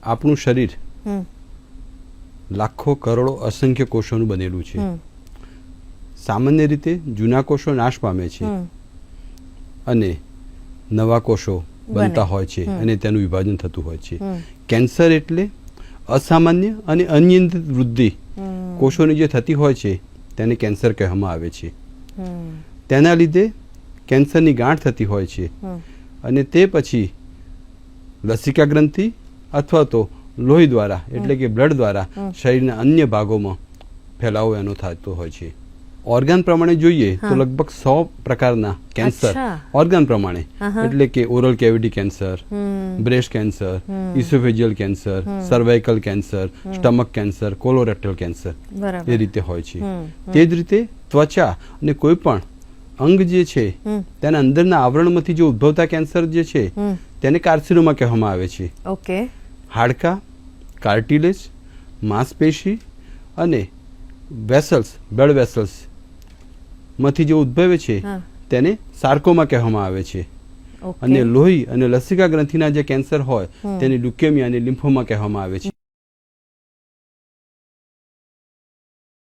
આપણું શરીર લાખો કરોડો અસંખ્ય કોષોનું બનેલું છે. સામાન્ય રીતે જૂના કોષો નાશ પામે છે અને નવા કોષો બનતા હોય છે અને તેનું વિભાજન થતું હોય છે. કેન્સર એટલે અસામાન્ય અને અનિયંત્રિત વૃદ્ધિ કોષોની જે થતી હોય છે તેને કેન્સર કહેવામાં આવે છે. તેના લીધે કેન્સરની ગાંઠ થતી હોય છે અને તે પછી લસિકા ગ્રંથિ અથવા તો લોહી દ્વારા એટલે કે બ્લડ દ્વારા શરીરના અન્ય ભાગોમાં ફેલાવો એનો થતો હોય છે. ઓર્ગન પ્રમાણે જોઈએ તો લગભગ 100 પ્રકારના કેન્સર ઓર્ગન પ્રમાણે એટલે કે oral cavity cancer, breast cancer, oesophageal cancer, cervical cancer, stomach cancer, colorectal cancer એ રીતે હોય છે. તે જ રીતે ત્વચા અને કોઈ પણ અંગ જે છે તેના અંદરના આવરણમાંથી જે ઉદ્ભવતા કેન્સર જે છે તેને કાર્સિનોમા કહેવામાં આવે છે. હાડકાં, કાર્ટિલેજ, માંસપેશી અને વેસલ્સ, બ્લડ વેસલ્સ માંથી જે ઉદ્ભવે છે તેને સાર્કોમા કહેવામાં આવે છે. અને લોહી અને લસિકા ગ્રંથિના જે કેન્સર હોય તેને લ્યુકેમિયા અને લિમ્ફોમા કહેવામાં આવે છે.